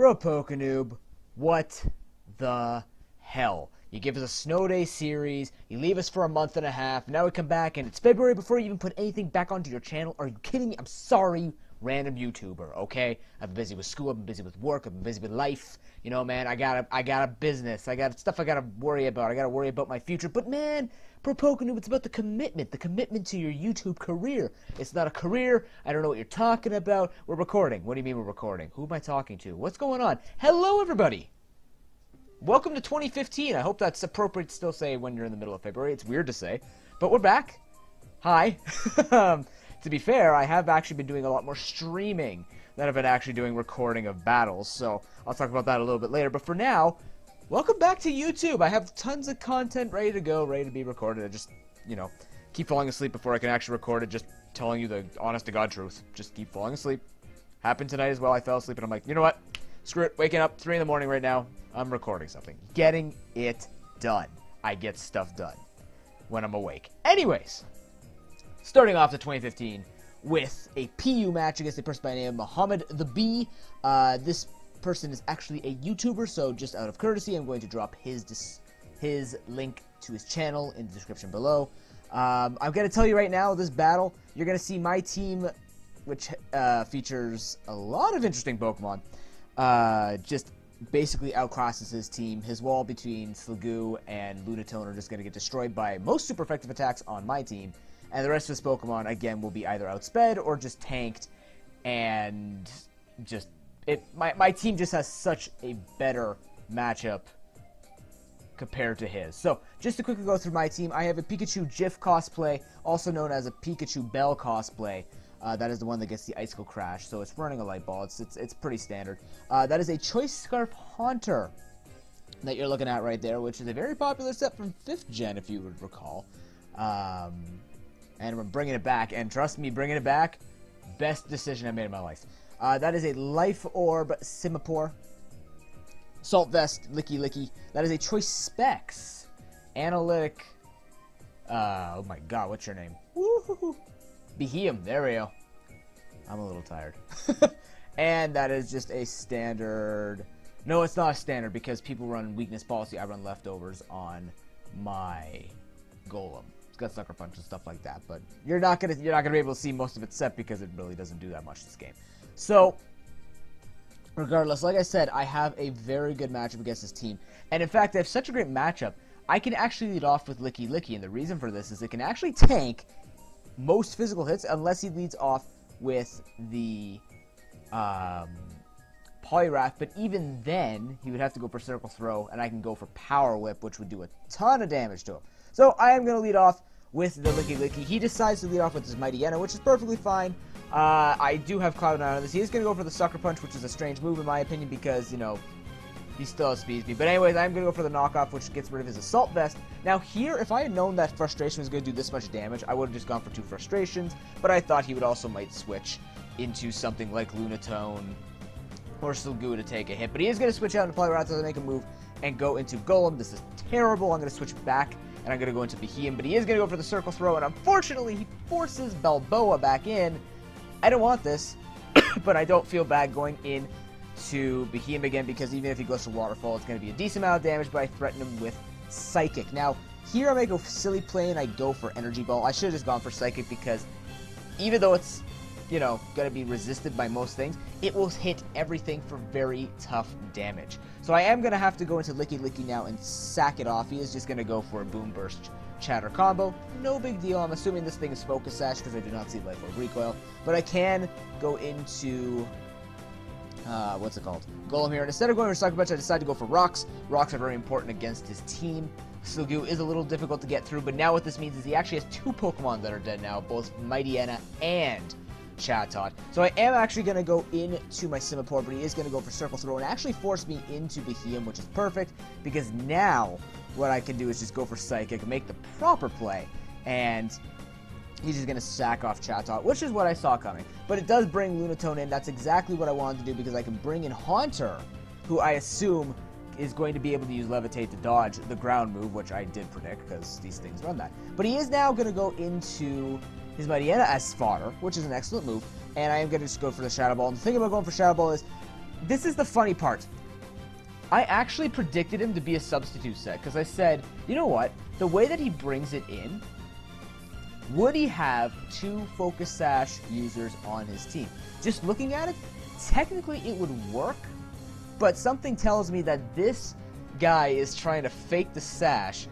ProPokeNoob, what the hell? You give us a snow day series, you leave us for a month and a half, now we come back and it's February before you even put anything back onto your channel? Are you kidding me? I'm sorry, random YouTuber, okay? I've been busy with school, I've been busy with work, I've been busy with life. You know, man, I got a business, I got stuff I gotta worry about, I gotta worry about my future. But man, ProPokeNoob, it's about the commitment to your YouTube career. It's not a career, I don't know what you're talking about. We're recording. What do you mean we're recording? Who am I talking to? What's going on? Hello, everybody! Welcome to 2015. I hope that's appropriate to still say when you're in the middle of February. It's weird to say, but we're back. Hi. To be fair, I have actually been doing a lot more streaming than I've been actually doing recording of battles, so I'll talk about that a little bit later. But for now, welcome back to YouTube. I have tons of content ready to go, ready to be recorded. I just, you know, keep falling asleep before I can actually record it, just telling you the honest-to-God truth. Just keep falling asleep. Happened tonight as well. I fell asleep, and I'm like, you know what? Screw it. Waking up 3 in the morning right now. I'm recording something. Getting it done. I get stuff done when I'm awake. Anyways, starting off the 2015 with a PU match against a person by the name of Muhammad the Bee. This person is actually a YouTuber, so just out of courtesy, I'm going to drop his link to his channel in the description below. I'm going to tell you right now, this battle, you're going to see my team, which features a lot of interesting Pokemon, just basically outclasses his team. His wall between Slugoo and Lunatone are just going to get destroyed by most super effective attacks on my team, and the rest of his Pokemon, again, will be either outsped or just tanked, and just, my team just has such a better matchup compared to his. So, just to quickly go through my team, I have a Pikachu GIF cosplay, also known as a Pikachu Bell cosplay. That is the one that gets the Icicle Crash, so it's running a Light Ball. It's pretty standard. That is a Choice Scarf Haunter that you're looking at right there, which is a very popular set from 5th Gen, if you would recall. And we're bringing it back, and trust me, bringing it back, best decision I made in my life. That is a Life Orb Simipour. Salt Vest, Licky Licky. That is a Choice Specs. Analytic. Oh my god, what's your name? Woohoo! Beheem, there we go. I'm a little tired. And that is just a standard. No, it's not a standard because people run weakness policy. I run leftovers on my Golem. It's got Sucker Punch and stuff like that, but you're not gonna be able to see most of it set because it really doesn't do that much this game. So, regardless, like I said, I have a very good matchup against this team, and in fact, I have such a great matchup. I can actually lead off with Licky Licky, and the reason for this is it can actually tank most physical hits unless he leads off with the Poliwrath, but even then he would have to go for Circle Throw, and I can go for Power Whip, which would do a ton of damage to him. So I am going to lead off with the Licky Licky. He decides to lead off with his Mightyena, which is perfectly fine. I do have Cloud9 on this. He is going to go for the Sucker Punch, which is a strange move in my opinion because, you know, he still has Speed Speed. But anyways, I'm going to go for the knockoff, which gets rid of his Assault Vest. Now here, if I had known that Frustration was going to do this much damage, I would have just gone for 2 Frustrations. But I thought he would also might switch into something like Lunatone or Slugoo to take a hit. But he is going to switch out into Poliwrath to make a move and go into Golem. This is terrible. I'm going to switch back, and I'm going to go into Beheem. But he is going to go for the Circle Throw, and unfortunately, he forces Balboa back in. I don't want this, but I don't feel bad going in to Beheem again, because even if he goes to Waterfall, it's going to be a decent amount of damage, but I threaten him with Psychic. Now, here I may go silly play and I go for Energy Ball. I should have just gone for Psychic because even though it's, you know, going to be resisted by most things, it will hit everything for very tough damage. So I am going to have to go into Licky Licky now and sack it off. He is just going to go for a Boom Burst Chatter combo. No big deal. I'm assuming this thing is Focus Sash because I do not see Life Orb Recoil. But I can go into what's it called? Golem here. And instead of going for Sucker Punch, I decided to go for Rocks. Rocks are very important against his team. Slugoo is a little difficult to get through, but now what this means is he actually has 2 Pokemon that are dead now, both Mightyena and Chatot. So I am actually going to go into my Simipour, but he is going to go for Circle Throw and actually force me into Beheem, which is perfect, because now what I can do is just go for Psychic, make the proper play, and he's just going to sack off Chatot, which is what I saw coming. But it does bring Lunatone in. That's exactly what I wanted to do because I can bring in Haunter, who I assume is going to be able to use Levitate to dodge the ground move, which I did predict because these things run that. But he is now going to go into his Mightyena as fodder, which is an excellent move, and I am going to just go for the Shadow Ball. And the thing about going for Shadow Ball is this is the funny part. I actually predicted him to be a substitute set, because I said, you know what? The way that he brings it in, would he have 2 Focus Sash users on his team? Just looking at it, technically it would work, but something tells me that this guy is trying to fake the Sash,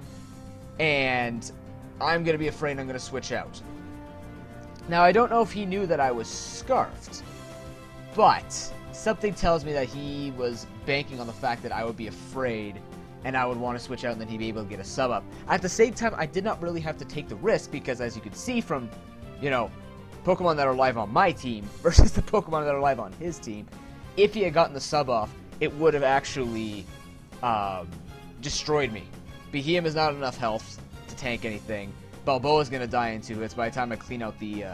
and I'm going to be afraid I'm going to switch out. Now, I don't know if he knew that I was Scarfed, but something tells me that he was banking on the fact that I would be afraid and I would want to switch out and then he'd be able to get a sub up. At the same time, I did not really have to take the risk because, as you can see from, you know, Pokemon that are live on my team versus the Pokemon that are live on his team, if he had gotten the sub off, it would have actually destroyed me. Behemoth is not enough health to tank anything. Balboa's going to die in 2 hits by the time I clean out the...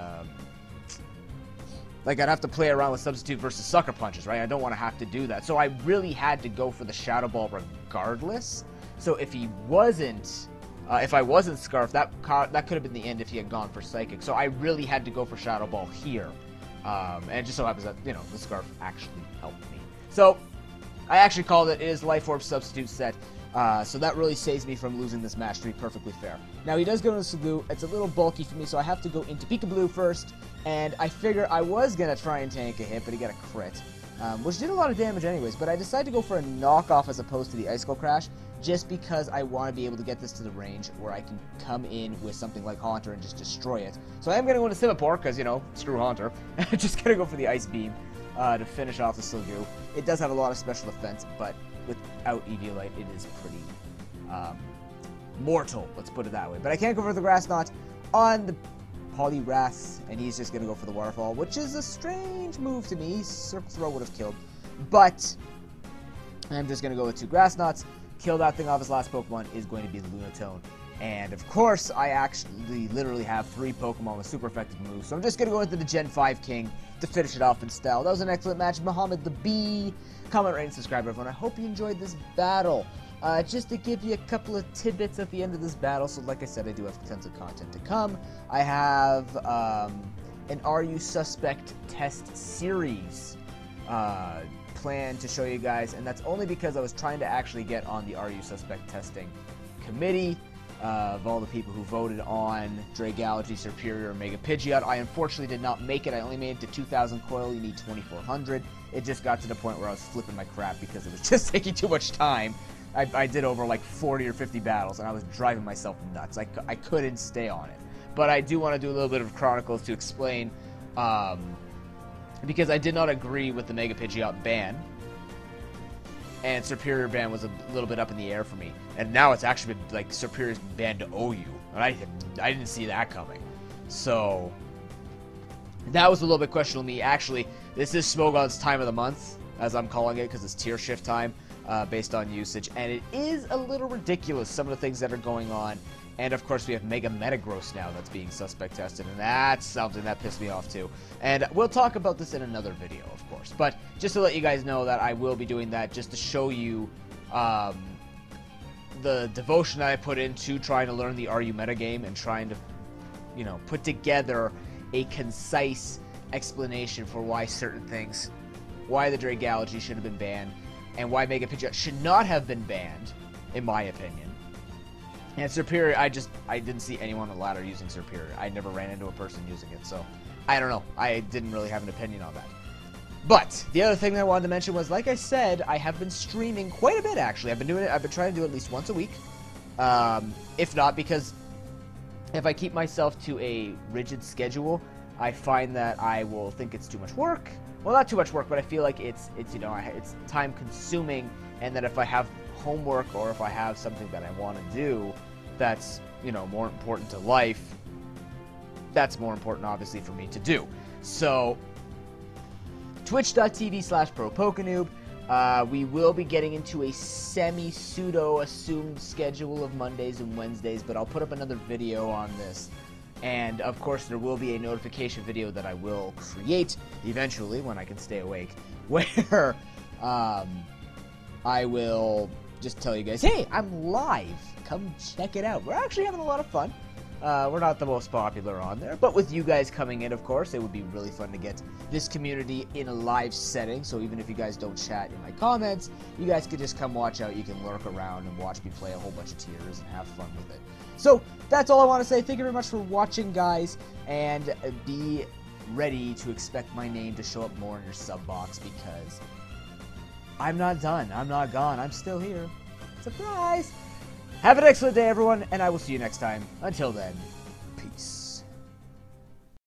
Like, I'd have to play around with Substitute versus Sucker Punches, right? I don't want to have to do that. So I really had to go for the Shadow Ball regardless. So if he wasn't... if I wasn't Scarf, that could have been the end if he had gone for Psychic. So I really had to go for Shadow Ball here. And it just so happens that, you know, the Scarf actually helped me. So, I actually called it. It is Life Orb Substitute set. So that really saves me from losing this match, to be perfectly fair. Now, he does go into Saloo. It's a little bulky for me, so I have to go into Peekaboo first. And I figure I was going to try and tank a hit, but he got a crit, which did a lot of damage anyways. But I decided to go for a knockoff as opposed to the Icicle Crash, just because I want to be able to get this to the range where I can come in with something like Haunter and just destroy it. So I am going to go into Simipour, because, you know, screw Haunter. I'm just going to go for the Ice Beam to finish off the Saloo. It does have a lot of special defense, but without Eviolite, it is pretty mortal, let's put it that way. But I can't go for the Grass Knot on the Poliwrath, and he's just going to go for the Waterfall, which is a strange move to me. Circle Throw would have killed, but I'm just going to go with 2 Grass Knots. Kill that thing off. His last Pokemon is going to be Lunatone. And of course, I actually literally have 3 Pokemon with super effective moves, so I'm just going to go into the Gen 5 King to finish it off in style. That was an excellent match. Muhammad the Bee. Comment, rate, and subscribe, everyone. I hope you enjoyed this battle. Just to give you a couple of tidbits at the end of this battle, so like I said, I do have tons of content to come. I have an Are You Suspect test series planned to show you guys, and that's only because I was trying to actually get on the Are You Suspect testing committee of all the people who voted on Dragalge, Superior, and Mega Pidgeot. I unfortunately did not make it. I only made it to 2,000 coil. You need 2,400. It just got to the point where I was flipping my crap because it was just taking too much time. I did over like 40 or 50 battles, and I was driving myself nuts. I couldn't stay on it. But I do want to do a little bit of Chronicles to explain, because I did not agree with the Mega Pidgeot ban, and Superior ban was a little bit up in the air for me. And now it's actually been, like, Superior's banned to OU, and I didn't see that coming. So, that was a little bit questionable to me. Actually, this is Smogon's time of the month, as I'm calling it, because it's tier shift time. Based on usage, and it is a little ridiculous, some of the things that are going on. And of course we have Mega Metagross now that's being suspect tested, and that's something that pissed me off too. And we'll talk about this in another video, of course, but just to let you guys know that I will be doing that, just to show you the devotion that I put into trying to learn the RU metagame and trying to, you know, put together a concise explanation for why certain things, why the Dragalge should have been banned, and why Mega Pidgeot should not have been banned, in my opinion. And Superior, I didn't see anyone on the ladder using Superior. I never ran into a person using it, so I don't know. I didn't really have an opinion on that. But the other thing that I wanted to mention was, like I said, I have been streaming quite a bit, actually. I've been trying to do it at least once a week. If not, because if I keep myself to a rigid schedule, I find that I will think it's too much work. Well, not too much work, but I feel like it's you know, it's time consuming, and that if I have homework or if I have something that I want to do that's, you know, more important to life, that's more important obviously for me to do. So twitch.tv/ProPokeNoob. We will be getting into a semi-pseudo assumed schedule of Mondays and Wednesdays, but I'll put up another video on this. And, of course, there will be a notification video that I will create eventually when I can stay awake, where I will just tell you guys, hey, I'm live. Come check it out. We're actually having a lot of fun. We're not the most popular on there, but with you guys coming in, of course, it would be really fun to get this community in a live setting. So even if you guys don't chat in my comments, you guys could just come watch out. You can lurk around and watch me play a whole bunch of tiers and have fun with it. So that's all I want to say. Thank you very much for watching, guys, and be ready to expect my name to show up more in your sub box, because I'm not done. I'm not gone. I'm still here. Surprise! Have an excellent day, everyone, and I will see you next time. Until then.